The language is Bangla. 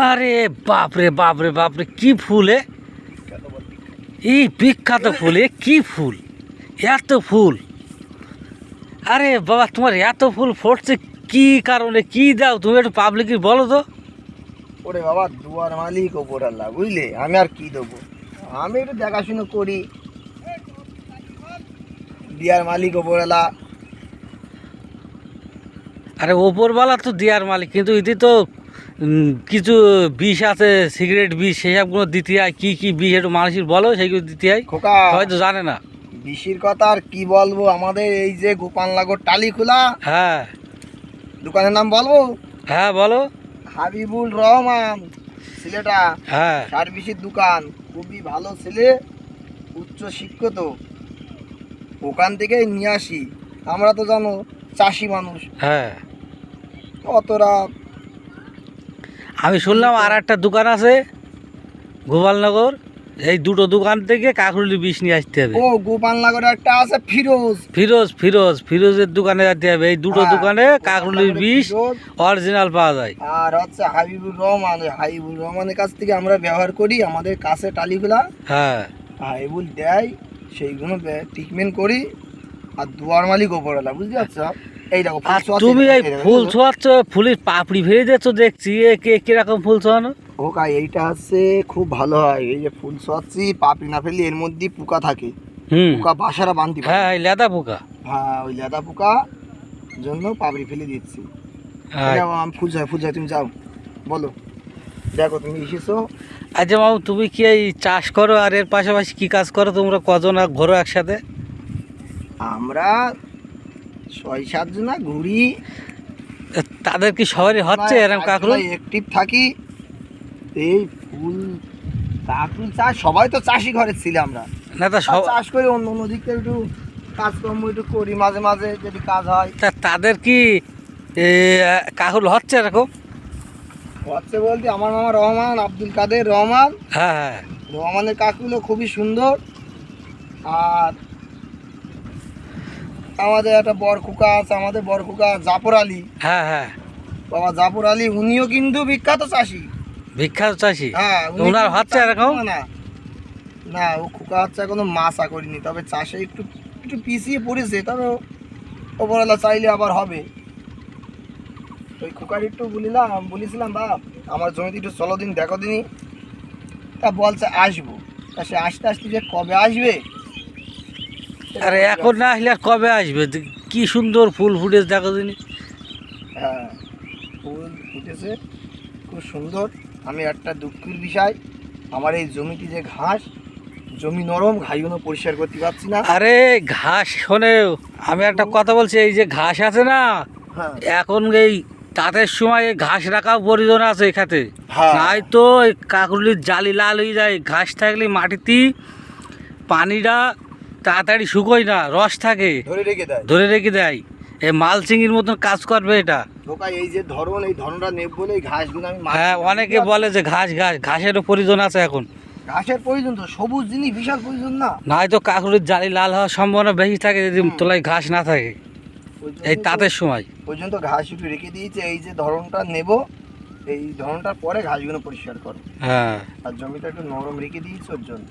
আরে বাপরে বাপরে বাপরে কি ফুল এই বিখ্যাত ফুল, কি ফুল, এত ফুল। আরে বাবা, তোমার এত ফুল ফুটছে কি কারণে, কি দাও তুমি একটু পাবলিকই বলো তো। ওরে বাবা, দুয়ার মালিক ওপর আল্লাহ, বুঝলে, আমি আর কি দেবো, আমি একটু দেখাশুনো করি, দিয়ার মালিক ওপর আল্লাহ। আরে ওপরওয়ালা তো দেওয়ার মালিক, কিন্তু এতে তো কিছু বিষ আছে, সিগারেট বিষ, সেসবগুলো দিতে হয়। কি কি বিষ একটু মানুষের বলো, সেইগুলো দিতে হয়, খোকা হয়তো জানে না। বিষির কথা আর কি বলবো, আমাদের এই যে গোপালনগর টালি খোলা, হ্যাঁ দোকানের নাম বলবো? হ্যাঁ বলো। হাবিবুল রহমান ছেলেটা, হ্যাঁ সার্ভিসের দোকান, খুবই ভালো ছেলে, উচ্চ শিক্ষিত, ওখান থেকে নিয়ে আসি। আমরা তো জানো চাষি মানুষ, হ্যাঁ। অতটা। আমি শুনলাম আর একটা দোকান আছে গোপালনগর, এই দুটো দোকান থেকে কাকুলি বিষ নিয়ে আসতে হবে। ও গোপালনগরে একটা আছে ফিরোজ, ফিরোজের দোকানে যেতে হবে। এই দুটো হ্যাঁ, দোকানে কাকুলির বিষ ফিরোজ অরিজিনাল পাওয়া যায়। আর হচ্ছে হাবিবুর রহমান, ওই হাবিবুর রহমানের কাছ থেকে আমরা ব্যবহার করি, আমাদের কাছে টালিগুলা হ্যাঁ হাবিবুল দেয়, সেইগুলো ট্রিটমেন্ট করি। আর দুয়ার মালিক ওপরওয়ালা, বুঝতে পারছো? এই দেখো আর তুমি এই ফুল ছোঁয়াচ্ছ, ফুলের পাপড়ি ফেলে দিচ্ছ দেখছি, এ কে কিরকম ফুল ছোঁয়ানো? ও কা, এইটা হচ্ছে খুব ভালো হয়। এই যে ফুল ছোঁয়াচ্ছি, পাপড়ি না ফেললে এর মধ্যে পোকা থাকে, পোকা বাসারা বানতে পারে। হ্যাঁ লেদা পোকা। হ্যাঁ, ওই লেদা পোকা জন্য পাপড়ি ফেলে দিচ্ছি। আমি ফুল চাই, তুমি যাও, বলো, দেখো তুমি এসেছো। আচ্ছা মামু, তুমি কি এই চাষ করো আর এর পাশাপাশি কি কাজ করো? তোমরা কজন ঘোরো একসাথে? আমরা 6-7 জনা ঘুরি। তাদের কি শহরে হচ্ছে এরকম কাকরুল? অ্যাক্টিভ থাকি। এই ফুল কাকরুল চাষ, সবাই তো চাষি ঘরে ছিল আমরা, না তা সব চাষ করে অন্য অন্য দিক থেকে একটু কাজকর্ম একটু করি, মাঝে মাঝে যদি কাজ হয়। তা তাদের কি কাকরুল হচ্ছে এরকম? হচ্ছে বলতে আমার মামা রহমান, আব্দুল কাদের রহমান, হ্যাঁ হ্যাঁ। রহমানের কাকুলো খুবই সুন্দর। আর আমাদের একটা বরখুকা আছে, আমাদের বরখুকা জাফর আলী, হ্যাঁ হ্যাঁ। বাবা জাফর আলী, উনিও কিন্তু বিখ্যাত চাষি। বিখ্যাত চাষি? হ্যাঁ, ওনার হচ্ছে এরকম? না না, ও খোকা হচ্ছে এখনো মাছা করিনি, তবে চাষে একটু একটু পিছিয়ে পড়েছে, তবে ওপরওয়ালা চাইলে আবার হবে। ওই খোকার একটু বলেছিলাম বাপ, আমার জমিতে একটু চলো দিন, দেখো দিনই। তা বলছে আসবো, তা সে আসতে আসতে যে কবে আসবে। আরে এখন না আসলে আর কবে আসবে? কি সুন্দর ফুল ফুটেছে দেখো দিনই। হ্যাঁ, ফুল ফুটেছে খুব সুন্দর। আমি একটা দুঃখের বিষয়, আমার এই জমিটি যে ঘাস, জমি নরম, ঘাসগুলো পরিষ্কার করতে পারছি না। আরে ঘাস, শোনে, আমি একটা কথা বলছি, এই যে ঘাস আছে না, হ্যাঁ এখন এই তাঁতের সময় এই ঘাস রাখাও প্রয়োজন আছে এখানে। হ্যাঁ, নাই তো এই কাকুলির জালি লাল হয়ে যায়। ঘাস থাকলে মাটিতে পানিটা তাড়াতাড়ি শুকোয় না, রস থাকে, ধরে রেখে দেয়। এই মালচিংয়ের মতন কাজ করবে এটা। ঢোকা এই যে ধরন, এই ধরনটা নেব বলে এই ঘাসগুলো আমি হ্যাঁ, অনেকে বলে যে ঘাসেরও প্রয়োজন আছে এখন। ঘাসের প্রয়োজন তো, সবুজ জিনিস বিশাল প্রয়োজন না? নাই তো কাকুলির জালি লাল হওয়ার সম্ভাবনা বেশি থাকে যদি তোলায় ঘাস না থাকে এই তাঁতের সময়। পর্যন্ত ঘাস একটু রেখে দিয়েছে, এই যে ধরনটা নেব, এই ধরনটার পরে ঘাসগুলো পরিষ্কার করো। হ্যাঁ। আর জমিটা একটু নরম রেখে দিয়েছে ওর জন্য।